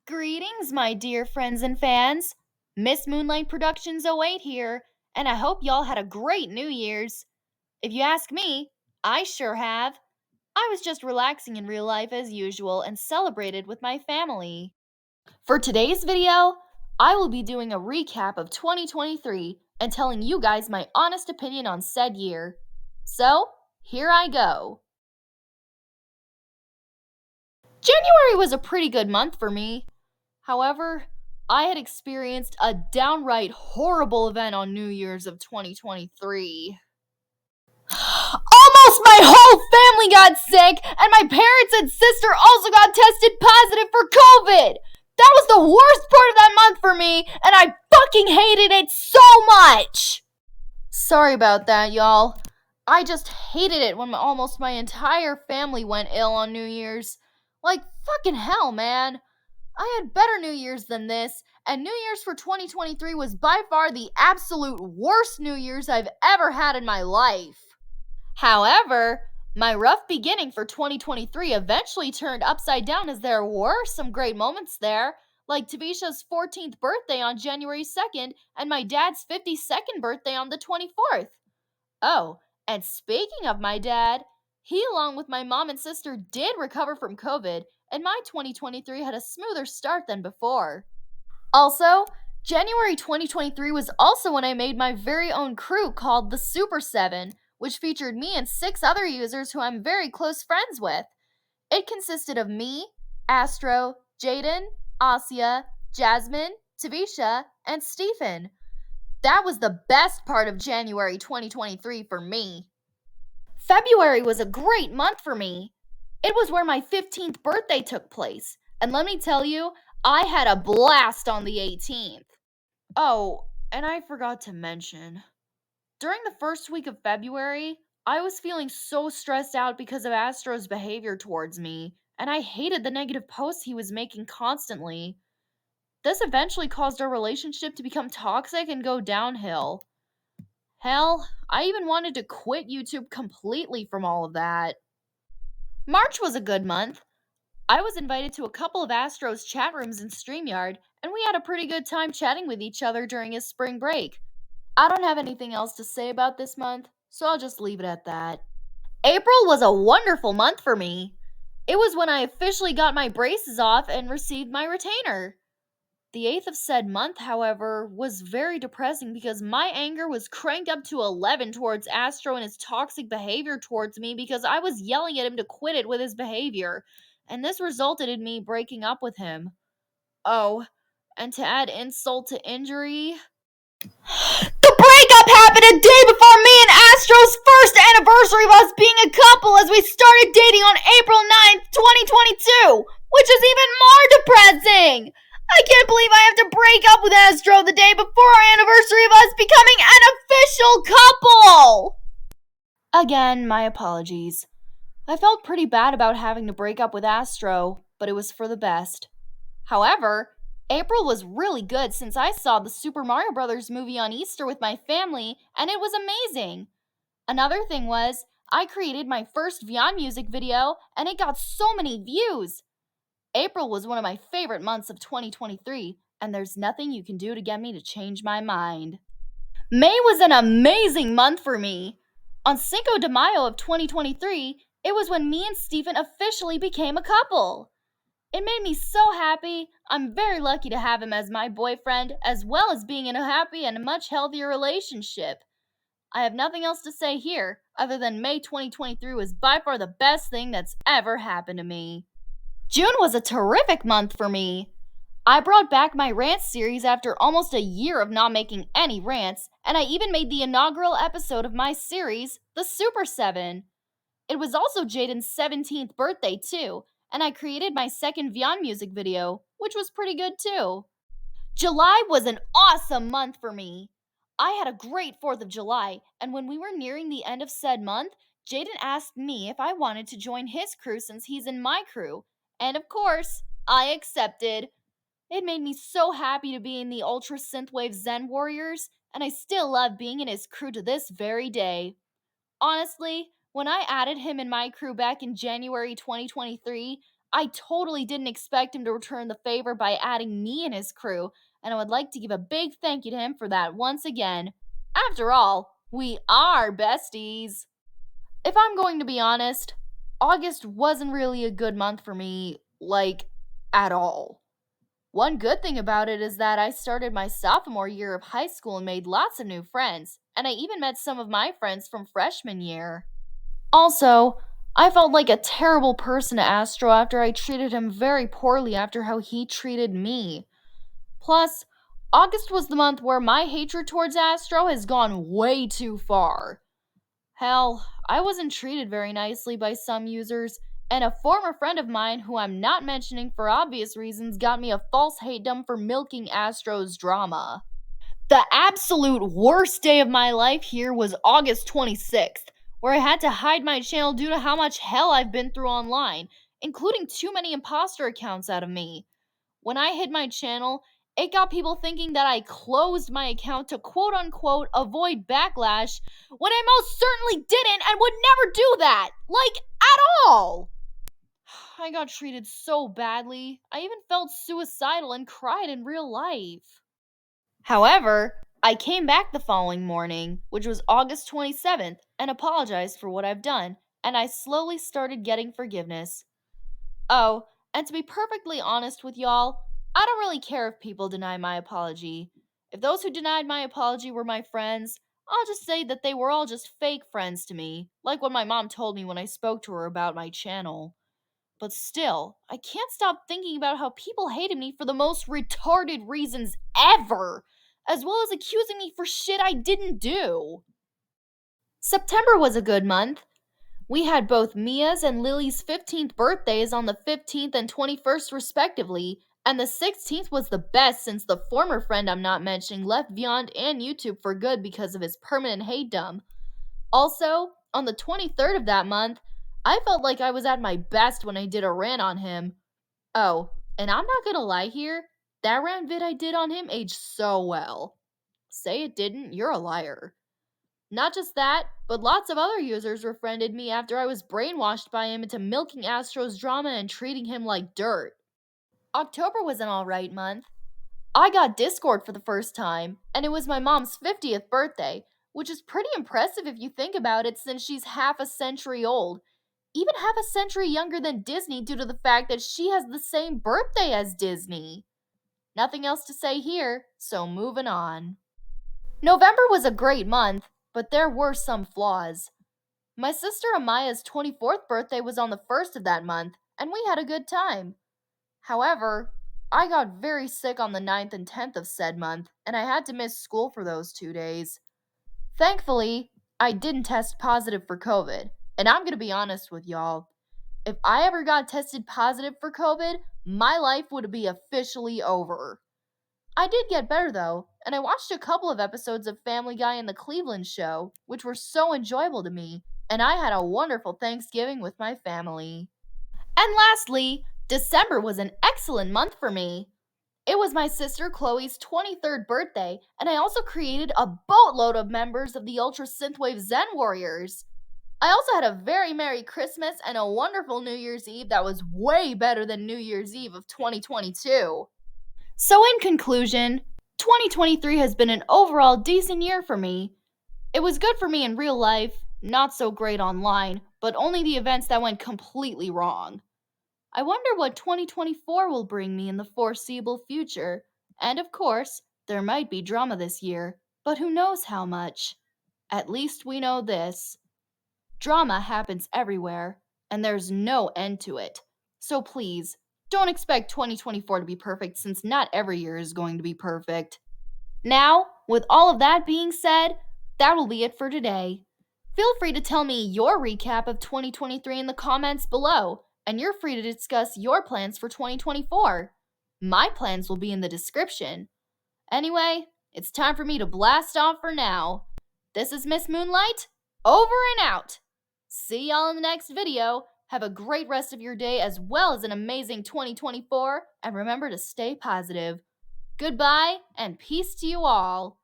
Greetings, my dear friends and fans. Miss Moonlight Productions '08 here, and I hope y'all had a great New Year's. If you ask me, I sure have. I was just relaxing in real life as usual and celebrated with my family. For today's video, I will be doing a recap of 2023 and telling you guys my honest opinion on said year. So, here I go. January was a pretty good month for me. However, I had experienced a downright horrible event on New Year's of 2023. Almost my whole family got sick, and my parents and sister also got tested positive for COVID. That was the worst part of that month for me, and I fucking hated it so much. Sorry about that, y'all. I just hated it when almost my entire family went ill on New Year's. Like, fucking hell, man. I had better New Year's than this, and New Year's for 2023 was by far the absolute worst New Year's I've ever had in my life. However, my rough beginning for 2023 eventually turned upside down as there were some great moments there, like Tavisha's 14th birthday on January 2nd and my dad's 52nd birthday on the 24th. Oh, and speaking of my dad, he, along with my mom and sister, did recover from COVID, and my 2023 had a smoother start than before. Also, January 2023 was also when I made my very own crew called the Super 7, which featured me and 6 other users who I'm very close friends with. It consisted of me, Astro, Jaden, Asia, Jasmine, Tavisha, and Stephen. That was the best part of January 2023 for me. February was a great month for me. It was where my 15th birthday took place, and let me tell you, I had a blast on the 18th. Oh, and I forgot to mention, during the first week of February, I was feeling so stressed out because of Astro's behavior towards me, and I hated the negative posts he was making constantly. This eventually caused our relationship to become toxic and go downhill. Hell, I even wanted to quit YouTube completely from all of that. March was a good month. I was invited to a couple of Astro's chat rooms in StreamYard, and we had a pretty good time chatting with each other during his spring break. I don't have anything else to say about this month, so I'll just leave it at that. April was a wonderful month for me. It was when I officially got my braces off and received my retainer. The 8th of said month, however, was very depressing because my anger was cranked up to 11 towards Astro and his toxic behavior towards me because I was yelling at him to quit it with his behavior, and this resulted in me breaking up with him. Oh, and to add insult to injury, the breakup happened a day before me and Astro's first anniversary of us being a couple as we started dating on April 9th, 2022, which is even more depressing. I can't believe I have to break up with Astro the day before our anniversary of us becoming an official couple. Again, my apologies. I felt pretty bad about having to break up with Astro, but it was for the best. However, April was really good since I saw the Super Mario Bros. Movie on Easter with my family, and it was amazing. Another thing was, I created my first Vyond music video, and it got so many views. April was one of my favorite months of 2023, and there's nothing you can do to get me to change my mind. May was an amazing month for me. On Cinco de Mayo of 2023, it was when me and Stephen officially became a couple. It made me so happy. I'm very lucky to have him as my boyfriend, as well as being in a happy and much healthier relationship. I have nothing else to say here, other than May 2023 was by far the best thing that's ever happened to me. June was a terrific month for me. I brought back my rant series after almost a year of not making any rants, and I even made the inaugural episode of my series, The Super 7. It was also Jaden's 17th birthday, too, and I created my second Vyond music video, which was pretty good too. July was an awesome month for me. I had a great 4th of July, and when we were nearing the end of said month, Jaden asked me if I wanted to join his crew since he's in my crew, and of course, I accepted. It made me so happy to be in the Ultra Synthwave Zen Warriors, and I still love being in his crew to this very day. Honestly, when I added him in my crew back in January 2023, I totally didn't expect him to return the favor by adding me in his crew, and I would like to give a big thank you to him for that once again. After all, we are besties. If I'm going to be honest, August wasn't really a good month for me, like, at all. One good thing about it is that I started my sophomore year of high school and made lots of new friends, and I even met some of my friends from freshman year. Also, I felt like a terrible person to Astro after I treated him very poorly after how he treated me. Plus, August was the month where my hatred towards Astro has gone way too far. Hell, I wasn't treated very nicely by some users, and a former friend of mine who I'm not mentioning for obvious reasons got me a false hate dump for milking Astro's drama. The absolute worst day of my life here was August 26th, where I had to hide my channel due to how much hell I've been through online, including too many imposter accounts out of me. When I hid my channel, it got people thinking that I closed my account to quote unquote avoid backlash when I most certainly didn't and would never do that. Like, at all. I got treated so badly. I even felt suicidal and cried in real life. However, I came back the following morning, which was August 27th, and apologized for what I've done, and I slowly started getting forgiveness. Oh, and to be perfectly honest with y'all, I don't really care if people deny my apology. If those who denied my apology were my friends, I'll just say that they were all just fake friends to me, like what my mom told me when I spoke to her about my channel. But still, I can't stop thinking about how people hated me for the most retarded reasons ever, as well as accusing me for shit I didn't do. September was a good month. We had both Mia's and Lily's 15th birthdays on the 15th and 21st, respectively, and the 16th was the best since the former friend I'm not mentioning left Vyond and YouTube for good because of his permanent hate dump. Also, on the 23rd of that month, I felt like I was at my best when I did a rant on him. Oh, and I'm not gonna lie here, that rant vid I did on him aged so well. Say it didn't, you're a liar. Not just that, but lots of other users befriended me after I was brainwashed by him into milking Astro's drama and treating him like dirt. October was an alright month. I got Discord for the first time, and it was my mom's 50th birthday, which is pretty impressive if you think about it since she's half a century old, even half a century younger than Disney due to the fact that she has the same birthday as Disney. Nothing else to say here, so moving on. November was a great month, but there were some flaws. My sister Amaya's 24th birthday was on the 1st of that month, and we had a good time. However, I got very sick on the 9th and 10th of said month, and I had to miss school for those 2 days. Thankfully, I didn't test positive for COVID, and I'm gonna be honest with y'all. If I ever got tested positive for COVID, my life would be officially over. I did get better though, and I watched a couple of episodes of Family Guy and the Cleveland Show, which were so enjoyable to me, and I had a wonderful Thanksgiving with my family. And lastly, December was an excellent month for me. It was my sister Chloe's 23rd birthday, and I also created a boatload of members of the Ultra Synthwave Zen Warriors. I also had a very Merry Christmas and a wonderful New Year's Eve that was way better than New Year's Eve of 2022. So, in conclusion, 2023 has been an overall decent year for me. It was good for me in real life, not so great online, but only the events that went completely wrong. I wonder what 2024 will bring me in the foreseeable future. And of course, there might be drama this year, but who knows how much? At least we know this. Drama happens everywhere, and there's no end to it. So please, don't expect 2024 to be perfect since not every year is going to be perfect. Now, with all of that being said, that will be it for today. Feel free to tell me your recap of 2023 in the comments below, and you're free to discuss your plans for 2024. My plans will be in the description. Anyway, it's time for me to blast off for now. This is Miss Moonlight, over and out. See y'all in the next video. Have a great rest of your day as well as an amazing 2024, and remember to stay positive. Goodbye, and peace to you all.